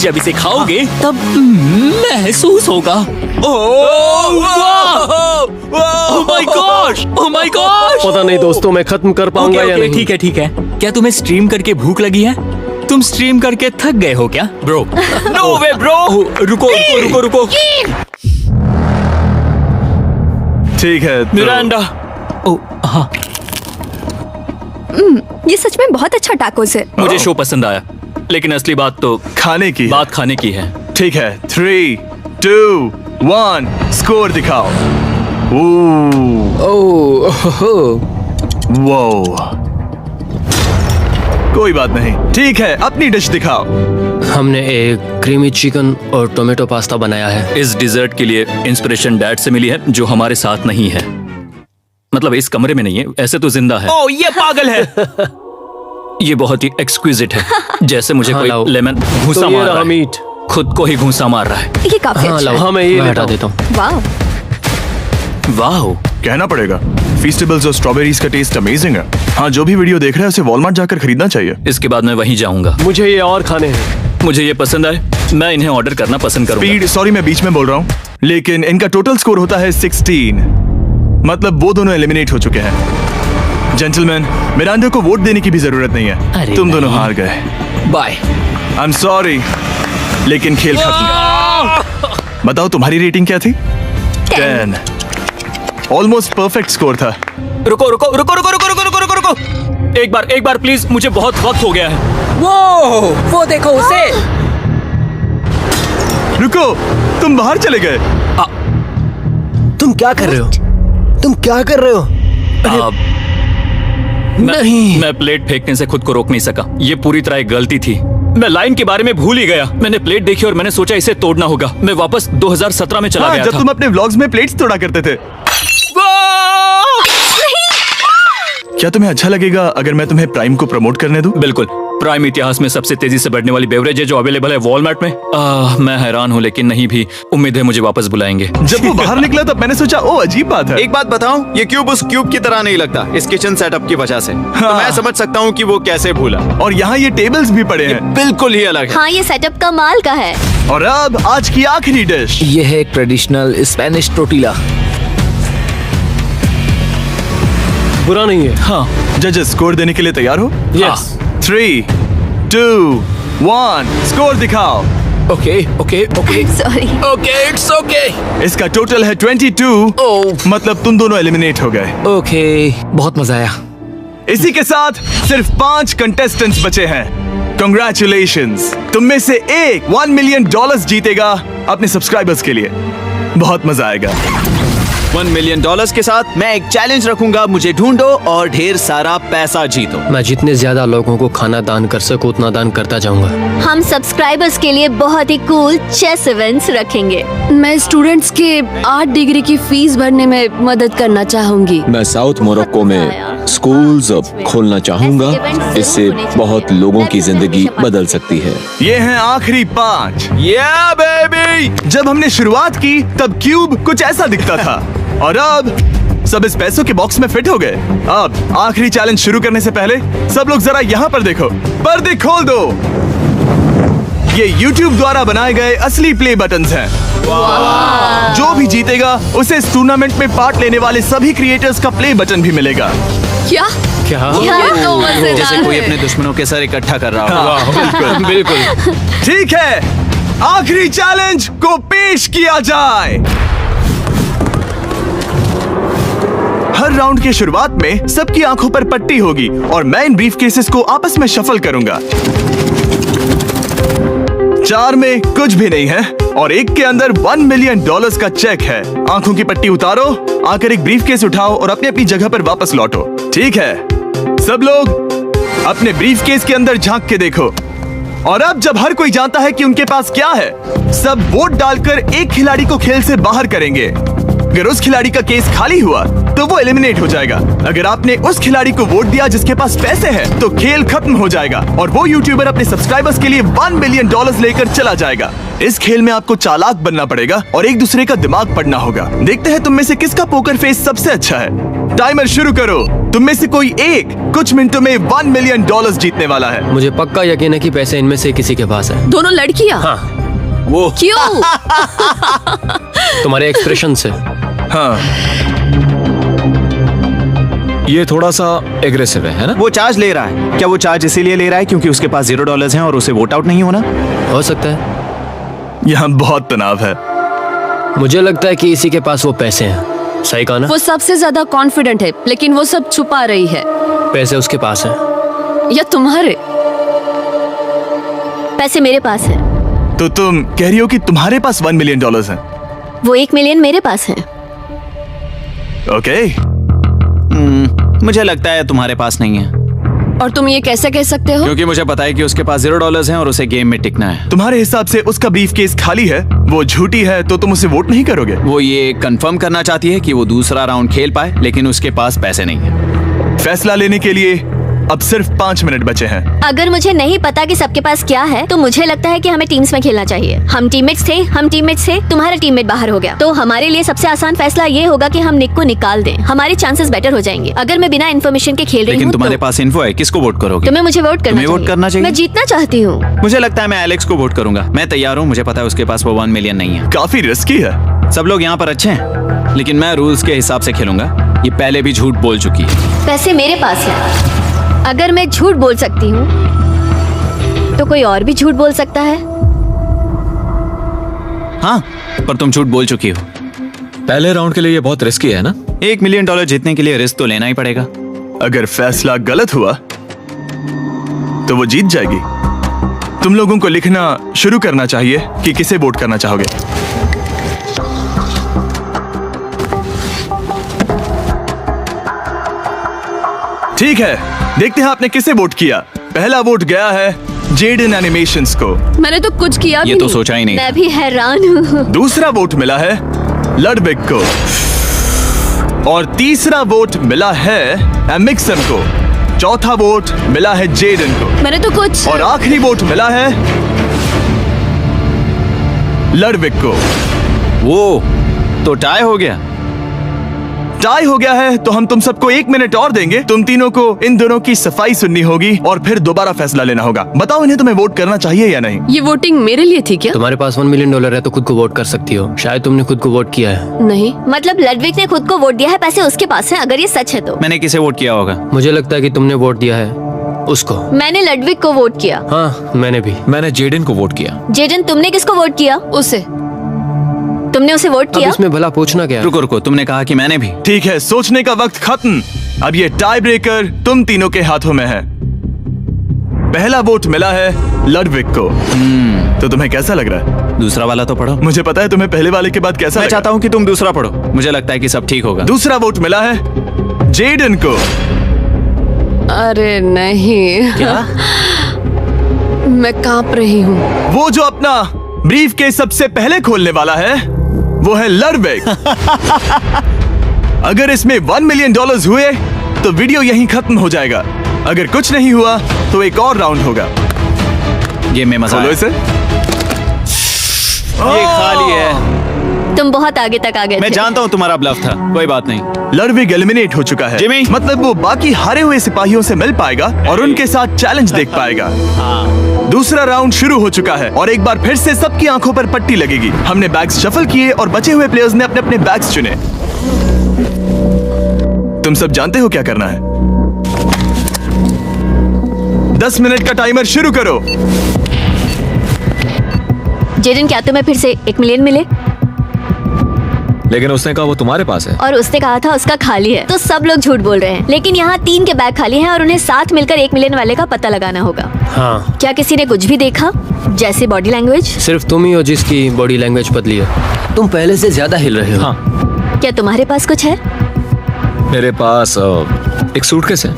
जब इसे खाओगे तब महसूस होगा। Oh my gosh, oh my gosh. पता नहीं दोस्तों, मैं खत्म कर पाऊंगा या नहीं। ठीक है ठीक है। क्या तुम्हें स्ट्रीम करके भूख लगी है? तुम स्ट्रीम करके थक गए हो क्या ब्रो? No way bro. रुको रुको रुको रुको। ठीक है तो... मिरांडा। ओ हाँ, ये सच में बहुत अच्छा टाकोस है। मुझे शो पसंद आया, लेकिन असली बात तो खाने की बात खाने की है। ठीक है, 3, 2, 1 स्कोर दिखाओ। वो कोई बात नहीं, ठीक है, अपनी डिश दिखाओ। हमने एक क्रीमी चिकन और टोमेटो पास्ता बनाया है। इस डिजर्ट के लिए इंस्पिरेशन डैड से मिली है, जो हमारे साथ नहीं है। मतलब इस कमरे में नहीं है, ऐसे तो जिंदा है। ओह ये पागल है। ये बहुत ही एक्सक्विजिट है, जैसे मुझे हाँ, कोई लेमन घूंसा तो ये मार रहा रहा है। मीट। खुद को ही घूंसा मार रहा है। ये काफी हाँ अच्छा लाओ, है। हाँ मैं ये मैं हटा हटा देता हूँ। वाह, वाह, कहना पड़ेगा, फीस्टेबल्स और स्ट्रॉबेरीज का टेस्ट अमेजिंग है। हाँ, जो भी वीडियो देख रहा है उसे वॉलमार्ट जाकर खरीदना चाहिए। इसके बाद मैं वहीं जाऊंगा। मुझे ये और खाने हैं। मुझे ये पसंद आए, मैं इन्हें ऑर्डर करना पसंद करूंगा। स्पीड, सॉरी मैं बीच में बोल रहा हूँ, लेकिन इनका टोटल स्कोर होता है 16। मतलब वो दोनों एलिमिनेट हो चुके हैं। जेंटलमैन, मिरांडा को वोट देने की भी जरूरत नहीं है। अरे तुम दोनों नहीं। हार गए। बाय। आई एम सॉरी, लेकिन खेल खत्म। बताओ तुम्हारी रेटिंग क्या थी? 10। ऑलमोस्ट परफेक्ट स्कोर था। रुको रुको रुको रुको रुको रुको रुको रुको रुको। एक बार प्लीज, मुझे बहुत वक्त हो गया है। वो देखो उसे। रुको, तुम बाहर चले गए। तुम क्या कर रहे हो? तुम क्या कर रहे हो? नहीं, मैं प्लेट फेंकने से खुद को रोक नहीं सका। ये पूरी तरह एक गलती थी। मैं लाइन के बारे में भूल ही गया। मैंने प्लेट देखी और मैंने सोचा इसे तोड़ना होगा। मैं वापस 2017 में चला हाँ, गया जब था। तुम अपने व्लॉग्स में प्लेट्स तोड़ा करते थे। क्या तुम्हें अच्छा लगेगा अगर मैं तुम्हें प्राइम को प्रमोट करने दूं? बिल्कुल। प्राइम इतिहास में सबसे तेजी से बढ़ने वाली बेवरेज है जो अवेलेबल है वॉलमार्ट में। मैं हैरान हूँ, लेकिन नहीं भी। उम्मीद है मुझे वापस बुलाएंगे। जब वो बाहर निकला तब मैंने सोचा, ओ अजीब बात है। एक बात बताऊं, ये क्यूब उस क्यूब की तरह नहीं लगता इस किचन सेटअप की वजह से। तो मैं समझ सकता हूँ कि वो कैसे भूला। और यहाँ ये टेबल्स भी पड़े हैं। बिल्कुल ही अलग है। हाँ, ये सेटअप कमाल का है। और अब आज की आखिरी डिश। ये है एक ट्रेडिशनल स्पेनिश टोटीला। बुरा नहीं है। हाँ, जजेस स्कोर देने के लिए तैयार हो? यस। 3, 2, 1 स्कोर दिखाओ। Okay okay okay sorry. Okay, it's okay. इसका टोटल है 22। मतलब तुम दोनों एलिमिनेट हो गए। ओके, बहुत मजा आया। इसी के साथ सिर्फ 5 कंटेस्टेंट्स बचे हैं। कंग्रेचुलेशंस, तुम में से एक $1 मिलियन जीतेगा अपने सब्सक्राइबर्स के लिए। बहुत मजा आएगा। $1 मिलियन के साथ मैं एक चैलेंज रखूंगा, मुझे ढूंढो और ढेर सारा पैसा जीतो। मैं जितने ज्यादा लोगों को खाना दान कर सकूं उतना दान करता जाऊंगा। हम सब्सक्राइबर्स के लिए बहुत ही कूल चेस इवेंट्स रखेंगे। मैं स्टूडेंट्स के 8 डिग्री की फीस भरने में मदद करना चाहूंगी। मैं साउथ मोरक्को में स्कूल्स खोलना चाहूंगा। इससे बहुत लोगों की जिंदगी बदल सकती है। ये हैं आखिरी 5। Yeah, baby! जब हमने शुरुआत की तब क्यूब कुछ ऐसा दिखता था, और अब सब इस पैसों के बॉक्स में फिट हो गए। अब आखिरी चैलेंज शुरू करने से पहले सब लोग जरा यहाँ पर देखो। पर्दे खोल दो। ये YouTube द्वारा बनाए गए असली प्ले बटन्स हैं। जो भी जीतेगा उसे इस टूर्नामेंट में पार्ट लेने वाले सभी क्रिएटर्स का प्ले बटन भी मिलेगा। क्या? क्या? ये तो मजेदार जैसे कोई है। अपने दुश्मनों के सर इकट्ठा कर रहा हो। बिल्कुल। ठीक है, आखिरी चैलेंज को पेश किया जाए। हर राउंड की शुरुआत में सबकी आंखों पर पट्टी होगी और मैं इन ब्रीफ केसेस को आपस में शफल करूंगा। 4 में कुछ भी नहीं है और एक के अंदर $1 मिलियन का चेक है। आंखों की पट्टी उतारो, आकर एक ब्रीफ केस उठाओ और अपनी अपनी जगह पर वापस लौटो। ठीक है, सब लोग अपने ब्रीफ केस के अंदर झांक के देखो। और अब जब हर कोई जानता है कि उनके पास क्या है, सब वोट डालकर एक खिलाड़ी को खेल से बाहर करेंगे। अगर उस खिलाड़ी का केस खाली हुआ तो वो एलिमिनेट हो जाएगा। अगर आपने उस खिलाड़ी को वोट दिया जिसके पास पैसे हैं, तो खेल खत्म हो जाएगा और वो यूट्यूबर अपने सब्सक्राइबर्स के लिए $1 मिलियन लेकर चला जाएगा। इस खेल में आपको चालाक बनना पड़ेगा और एक दूसरे का दिमाग पढ़ना होगा। देखते हैं तुम में से किसका पोकर फेस सबसे अच्छा है। टाइमर शुरू करो। तुम में से कोई एक कुछ मिनटों में $1 मिलियन जीतने वाला है। मुझे पक्का यकीन है कि पैसे इनमें से किसी के पास है। दोनों लड़कियाँ? हाँ। वो क्यों? तुम्हारे एक्सप्रेशन से। हाँ, ये थोड़ा सा एग्रेसिव है ना? वो चार्ज ले रहा है। क्या वो चार्ज इसीलिए ले रहा है क्योंकि उसके पास $0 हैं और उसे वोट आउट नहीं होना? हो सकता है। यहाँ बहुत तनाव है। मुझे लगता है कि इसी के पास वो पैसे हैं। सही कहा ना? वो सबसे ज्यादा कॉन्फिडेंट है, लेकिन वो सब छुपा रही है। पैसे उसके पास हैं। या तुम्हारे? पैसे मेरे पास है। तो तुम कह रही हो कि तुम्हारे पास $1 मिलियन है? वो 1 मिलियन मेरे पास है। ओके। मुझे लगता है तुम्हारे पास नहीं है, और तुम ये कैसे कह सकते हो? क्योंकि मुझे पता है कि उसके पास $0 हैं और उसे गेम में टिकना है। तुम्हारे हिसाब से उसका ब्रीफ केस खाली है, वो झूठी है, तो तुम उसे वोट नहीं करोगे? वो ये कंफर्म करना चाहती है कि वो दूसरा राउंड खेल पाए, लेकिन उसके पास पैसे नहीं है। फैसला लेने के लिए अब सिर्फ 5 मिनट बचे हैं। अगर मुझे नहीं पता कि सबके पास क्या है, तो मुझे लगता है कि हमें टीम्स में खेलना चाहिए। हम टीममेट्स थे, तुम्हारा टीममेट बाहर हो गया, तो हमारे लिए सबसे आसान फैसला ये होगा कि हम निक को निकाल दें। हमारे चांसेस बेटर हो जाएंगे। अगर मैं बिना इन्फॉर्मेशन के खेल रही लेकिन हूँ तुम्हारे तो पास इन्फो है, किसको वोट करोगे? तुम्हें मुझे वोट तुम्हें वोट करना चाहिए। मैं जीतना चाहती हूँ। मुझे लगता है मैं एलेक्स को वोट करूंगा। मैं तैयार हूँ। मुझे पता है उसके पास वो 1 मिलियन नहीं है। काफी रिस्की है। सब लोग यहाँ पर अच्छे हैं, लेकिन मैं रूल्स के हिसाब से खेलूंगा। ये पहले भी झूठ बोल चुकी है। पैसे मेरे पास है। अगर मैं झूठ बोल सकती हूँ, तो कोई और भी झूठ बोल सकता है। हाँ, पर तुम झूठ बोल चुकी हो। पहले राउंड के लिए ये बहुत रिस्की है ना? $1 मिलियन जीतने के लिए रिस्क तो लेना ही पड़ेगा। अगर फैसला गलत हुआ तो वो जीत जाएगी। तुम लोगों को लिखना शुरू करना चाहिए कि किसे वोट करना चाहोगे। ठीक है, देखते हैं आपने किसे वोट किया। पहला वोट गया है जेडन एनिमेशंस को। मैंने तो कुछ किया भी ये तो नहीं। सोचा ही नहीं। मैं भी हैरान हूँ। दूसरा वोट मिला है लडविक को और तीसरा वोट मिला है एमिक्सन को। चौथा वोट मिला है जेडन को मैंने तो कुछ। और आखिरी वोट मिला है लडविक को। वो तो टाई हो गया। टाई हो गया है तो हम तुम सबको 1 मिनट और देंगे। तुम तीनों को इन दोनों की सफाई सुननी होगी और फिर दोबारा फैसला लेना होगा। बताओ इन्हें तुम्हें वोट करना चाहिए या नहीं। ये वोटिंग मेरे लिए थी क्या? तुम्हारे पास $1 मिलियन है तो खुद को वोट कर सकती हो। शायद तुमने खुद को वोट किया है। नहीं। मतलब लडविक ने खुद को वोट दिया है, पैसे उसके पास है। अगर ये सच है तो मैंने किसे वोट किया होगा? मुझे लगता है कि तुमने वोट दिया है उसको। मैंने लडविक को वोट किया। हाँ, मैंने भी। मैंने जेडन को वोट किया। जेडन, तुमने किसको वोट किया? उसे। तुमने उसे वोट अब किया? इसमें भला पूछना क्या है? रुको रुको, तुमने कहा कि मैंने भी। ठीक है, सोचने का वक्त खत्म। अब ये टाई ब्रेकर तुम तीनों के हाथों में है। पहला वोट मिला है लडविक को। तो तुम्हें कैसा लग रहा है? दूसरा वाला तो पढ़ो। मुझे पता है तुम्हें पहले वाले के बाद कैसा मैं लगा। चाहता हूँ कि तुम दूसरा पढ़ो। मुझे लगता है कि सब ठीक होगा। दूसरा वोट मिला है जेडन को। अरे नहीं। क्या? मैं कांप रही हूँ। वो जो अपना ब्रीफ केस सबसे पहले खोलने वाला है वो है लडविक। अगर इसमें $1 मिलियन हुए तो वीडियो यहीं खत्म हो जाएगा। अगर कुछ नहीं हुआ तो एक और राउंड होगा। गेम में मजा खोलो आया। इसे। ये खाली है। तुम बहुत आगे तक आ गए मैं थे। जानता हूँ तुम्हारा ब्लफ था। कोई बात नहीं। लडविक एलिमिनेट हो चुका है। जिमी। मतलब वो बाकी हारे हुए सिपाहियों से मिल पाएगा और उनके साथ चैलेंज देख पाएगा। दूसरा राउंड शुरू हो चुका है और एक बार फिर से सबकी आंखों पर पट्टी लगेगी। हमने बैग्स शफल किए और बचे हुए प्लेयर्स ने अपने अपने बैग्स चुने। तुम सब जानते हो क्या करना है। 10 मिनट का टाइमर शुरू करो। जेडन, क्या तुम्हें फिर से 1 मिलियन मिले? लेकिन उसने कहा वो तुम्हारे पास है। और उसने कहा था उसका खाली है। तो सब लोग झूठ बोल रहे हैं। लेकिन यहाँ 3 के बैग खाली हैं और उन्हें साथ मिलकर 1 मिलियन वाले का पता लगाना होगा। हाँ, क्या किसी ने कुछ भी देखा, जैसे बॉडी लैंग्वेज? सिर्फ तुम ही हो जिसकी बॉडी लैंग्वेज बदली है। तुम पहले से ज्यादा हिल रहे हो। हाँ, क्या तुम्हारे पास कुछ है? मेरे पास एक सूटकेस है।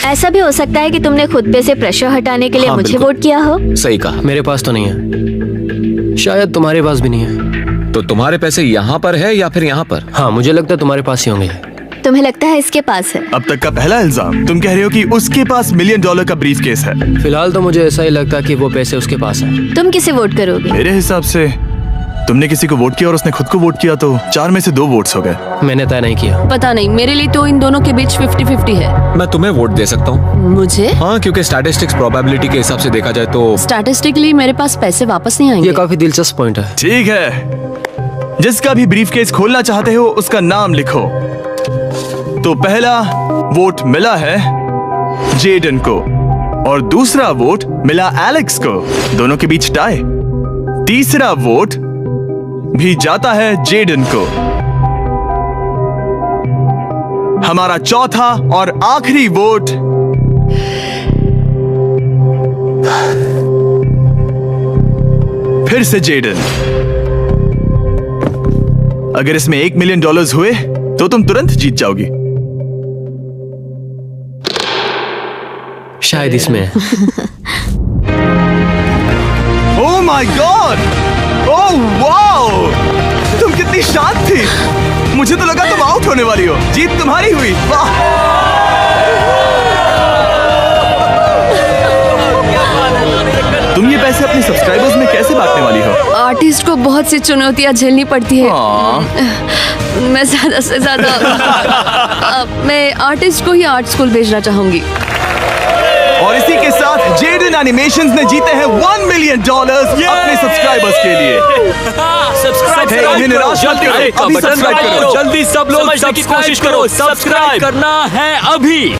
ऐसा भी हो सकता है कि तुमने खुद पे से प्रेशर हटाने के लिए हाँ, मुझे बिल्कुल। वोट किया हो। सही कहा। मेरे पास तो नहीं है। शायद तुम्हारे पास भी नहीं है। तो तुम्हारे पैसे यहाँ पर है या फिर यहाँ पर? हाँ, मुझे लगता है तुम्हारे पास ही होंगे। तुम्हें लगता है इसके पास है? अब तक का पहला इल्जाम। तुम कह रहे हो कि उसके पास $1 मिलियन का ब्रीफ केस है। फिलहाल तो मुझे ऐसा ही लगता है कि वो पैसे उसके पास हैं। तुम किसे वोट करोगे? मेरे हिसाब से तुमने किसी को वोट किया और उसने खुद को वोट किया, तो 4 में से 2 वोट्स हो गए। मैंने तय नहीं किया। पता नहीं, मेरे लिए तो इन दोनों के बीच 50-50 है। मैं तुम्हें वोट दे सकता हूँ। मुझे? हाँ, क्योंकि स्टैटिस्टिक्स प्रोबेबिलिटी के हिसाब से देखा जाए तो स्टैटिस्टिकली मेरे पास पैसे वापस नहीं आएंगे। ये काफी दिलचस्प पॉइंट है। ठीक है, जिसका भी ब्रीफ केस खोलना चाहते हो उसका नाम लिखो। तो पहला वोट मिला है जेडन को और दूसरा वोट मिला एलेक्स को। दोनों के बीच टाई। तीसरा वोट भी जाता है जेडन को। हमारा चौथा और आखिरी वोट फिर से जेडन। अगर इसमें $1 मिलियन हुए तो तुम तुरंत जीत जाओगी। शायद इसमें। Oh my God! Oh wow! तुम कितनी शांत थी। मुझे तो लगा तुम आउट होने वाली हो। जीत तुम्हारी हुई। वाह! तुम ये पैसे अपने सब्सक्राइबर्स में कैसे बांटने वाली हो? आर्टिस्ट को बहुत सी चुनौतियाँ झेलनी पड़ती है। मैं ज्यादा से ज्यादा मैं आर्टिस्ट को ही आर्ट स्कूल भेजना चाहूंगी। और इसी के साथ जेडन एनिमेशंस ने जीते हैं $1 मिलियन अपने सब्सक्राइबर्स के लिए। सब्सक्राइब इन्हें निराश मत करो। अभी सब्सक्राइब करो। जल्दी सब लोग समझने की कोशिश करो। सब्सक्राइब करना है अभी।